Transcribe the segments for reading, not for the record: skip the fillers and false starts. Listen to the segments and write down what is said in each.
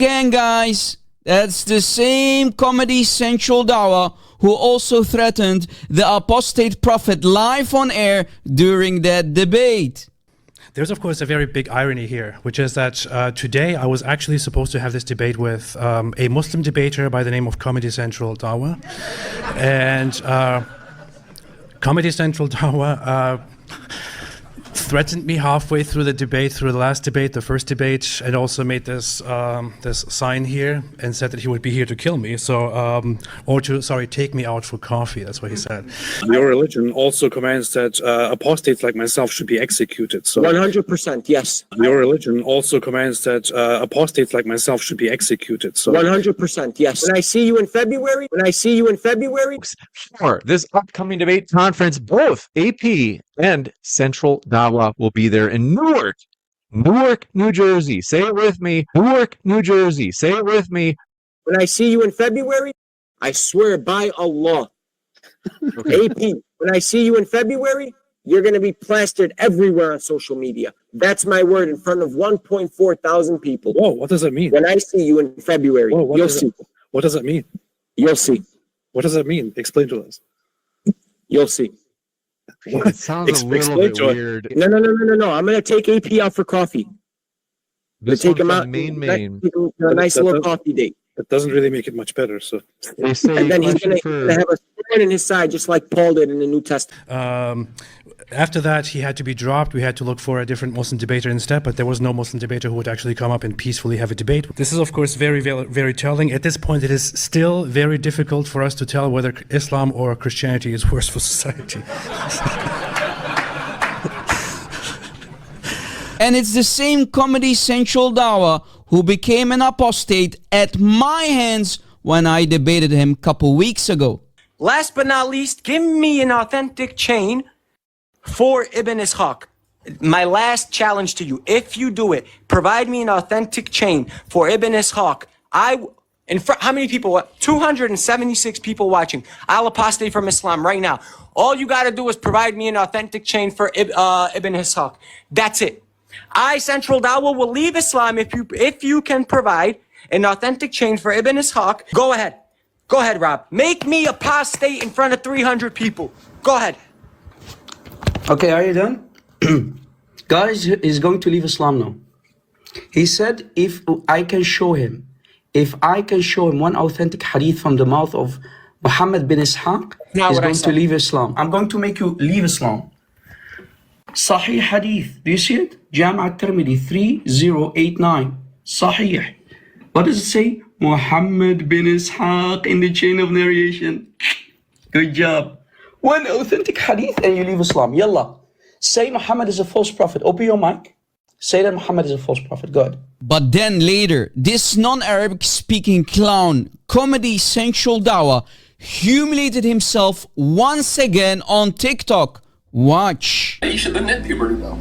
Again, guys, that's the same Comedy Central Dawah who also threatened the apostate prophet live on air during that debate. There's, of course, a very big irony here, which is that today I was actually supposed to have this debate with a Muslim debater by the name of Comedy Central Dawah. And Comedy Central Dawah threatened me halfway through the debate, through the last debate, the first debate, and also made this this sign here and said that he would be here to kill me. So, or to, sorry, take me out for coffee. That's what he said. Your religion also commands that apostates like myself should be executed. So 100%, yes. Your religion also commands that apostates like myself should be executed. So 100%, yes. When I see you in February, For this upcoming debate conference, both AP and Central Dawah will be there in Newark, New Jersey. Say it with me. Newark, New Jersey. Say it with me. when I see you in February, I swear by Allah. Okay. AP, when I see you in February, you're going to be plastered everywhere on social media. That's my word in front of 1.4 thousand people. whoa, what does that mean? When I see you in February, Whoa, you'll see. What does that mean? You'll see. What does that mean? Explain to us. You'll see. It sounds a little Explain bit to us. weird. No. I'm going to take AP out for coffee. This Take one's him from out. Main. Take him to a nice little coffee date. That doesn't really make it much better. So They say And then he's question going to have a sword in his side, just like Paul did in the New Testament. After that, he had to be dropped. We had to look for a different Muslim debater instead, but there was no Muslim debater who would actually come up and peacefully have a debate. This is, of course, very, very, very telling. At this point, it is still very difficult for us to tell whether Islam or Christianity is worse for society. And it's the same Comedy Central Dawah who became an apostate at my hands when I debated him a couple weeks ago. Last but not least, give me an authentic chain for Ibn Ishaq. My last challenge to you, if you do it, provide me an authentic chain for Ibn Ishaq. How many people? 276 people watching. I'll apostate from Islam right now. All you got to do is provide me an authentic chain for Ibn Ishaq. That's it. Central Dawah will leave Islam if you can provide an authentic chain for Ibn Ishaq. Go ahead, Rob. Make me apostate in front of 300 people. Go ahead. Okay, are you done? Guys, he's going to leave Islam now. He said, if I can show him one authentic hadith from the mouth of Muhammad bin Ishaq, he's going to leave Islam. I'm going to make you leave Islam. Sahih hadith. Do you see it? Jami' al-Tirmidhi 3089. Sahih. What does it say? Muhammad bin Ishaq in the chain of narration. Good job. One authentic hadith and you leave Islam. Yalla. Say Muhammad is a false prophet. Open your mic. Say that Muhammad is a false prophet. Go ahead. But then later, this non-Arabic speaking clown, Comedy Central Dawah, humiliated himself once again on TikTok. Watch. Aisha didn't hit puberty though.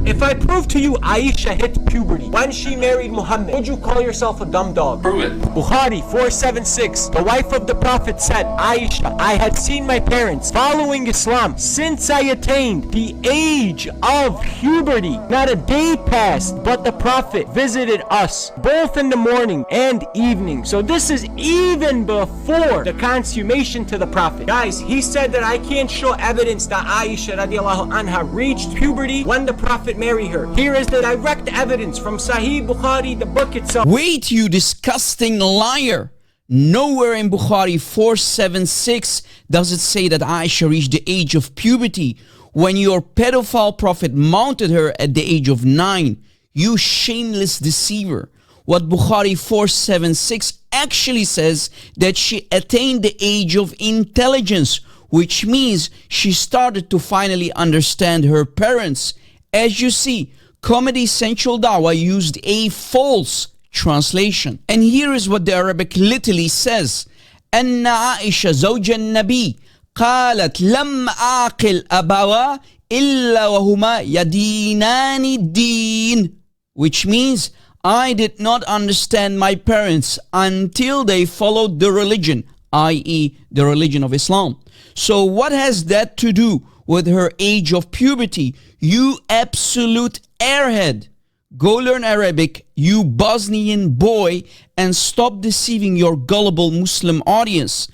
If I prove to you Aisha hit puberty when she married Muhammad, would you call yourself a dumb dog? Prove it. Bukhari 476. The wife of the Prophet said, Aisha, I had seen my parents following Islam since I attained the age of puberty. Not a day passed, but the Prophet visited us both in the morning and evening. So this is even before the consummation to the Prophet. Guys, he said that I can't show evidence that Aisha radiallahu anha reached puberty when the Prophet marry her. Here is the direct evidence from Sahih Bukhari, the book itself. Wait, you disgusting liar. Nowhere in Bukhari 476 does it say that Aisha reached the age of puberty when your pedophile prophet mounted her at the age of 9. You shameless deceiver. What Bukhari 476 actually says that she attained the age of intelligence, which means she started to finally understand her parents. As you see, Comedy Central Dawah used a false translation. And here is what the Arabic literally says. أن عائشة زوج النبي قالت لم أعقل أبوا إلا وهما يدينان الدين, which means I did not understand my parents until they followed the religion, i.e. the religion of Islam. So what has that to do with her age of puberty? You absolute airhead. Go learn Arabic, you Bosnian boy, and stop deceiving your gullible Muslim audience.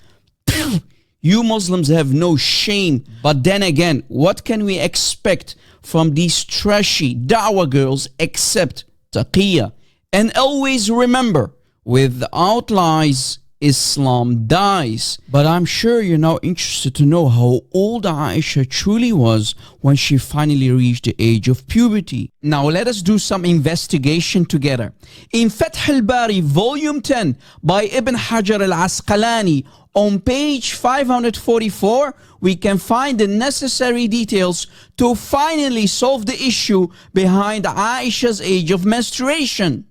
You Muslims have no shame. But then again, what can we expect from these trashy dawah girls except taqiyya? And always remember, without lies, Islam dies. But I'm sure you're now interested to know how old Aisha truly was when she finally reached the age of puberty. Now let us do some investigation together. In Fath al-Bari, volume 10 by Ibn Hajar al-Asqalani, on page 544, we can find the necessary details to finally solve the issue behind Aisha's age of menstruation.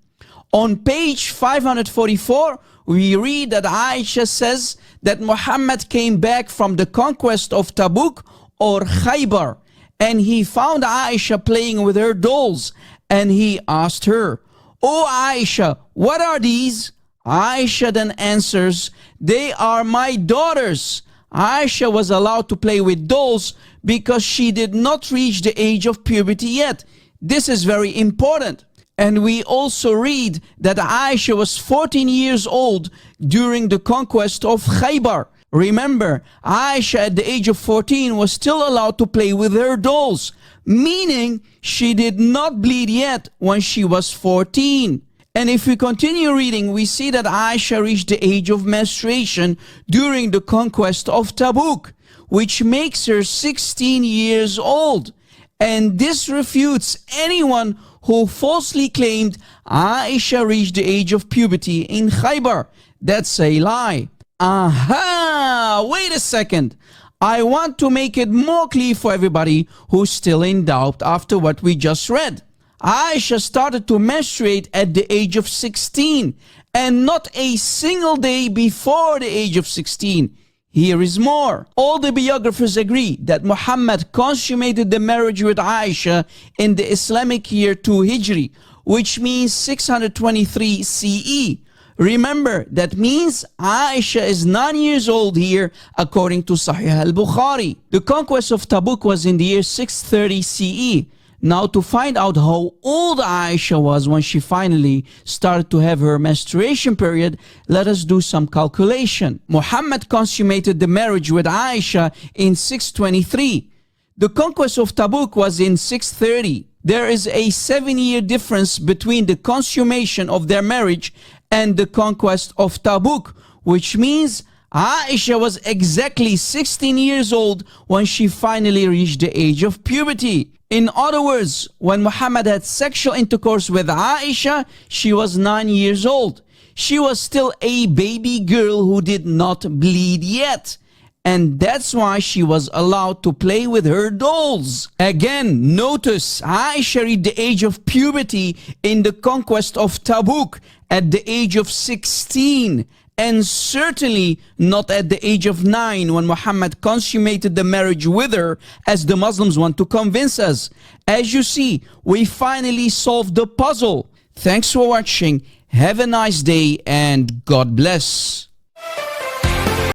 On page 544, we read that Aisha says that Muhammad came back from the conquest of Tabuk or Khaybar, and he found Aisha playing with her dolls, and he asked her, "Oh Aisha, what are these?" Aisha then answers, "They are my daughters." Aisha was allowed to play with dolls because she did not reach the age of puberty yet. This is very important. And we also read that Aisha was 14 years old during the conquest of Khaybar. Remember, Aisha at the age of 14 was still allowed to play with her dolls, meaning she did not bleed yet when she was 14. And if we continue reading, we see that Aisha reached the age of menstruation during the conquest of Tabuk, which makes her 16 years old. And this refutes anyone who falsely claimed Aisha reached the age of puberty in Khaybar. That's a lie. Aha! Wait a second. I want to make it more clear for everybody who's still in doubt after what we just read. Aisha started to menstruate at the age of 16 and not a single day before the age of 16. Here is more. All the biographers agree that Muhammad consummated the marriage with Aisha in the Islamic year 2 Hijri, which means 623 CE. Remember, that means Aisha is 9 years old here according to Sahih al-Bukhari. The conquest of Tabuk was in the year 630 CE. Now, to find out how old Aisha was when she finally started to have her menstruation period, let us do some calculation. Muhammad consummated the marriage with Aisha in 623. The conquest of Tabuk was in 630. There is a 7-year difference between the consummation of their marriage and the conquest of Tabuk, which means Aisha was exactly 16 years old when she finally reached the age of puberty. In other words, when Muhammad had sexual intercourse with Aisha, she was 9 years old. She was still a baby girl who did not bleed yet. And that's why she was allowed to play with her dolls. Again, notice Aisha reached the age of puberty in the conquest of Tabuk at the age of 16. And certainly not at the age of 9 when Muhammad consummated the marriage with her, as the Muslims want to convince us. As you see, we finally solved the puzzle. Thanks for watching. Have a nice day and God bless.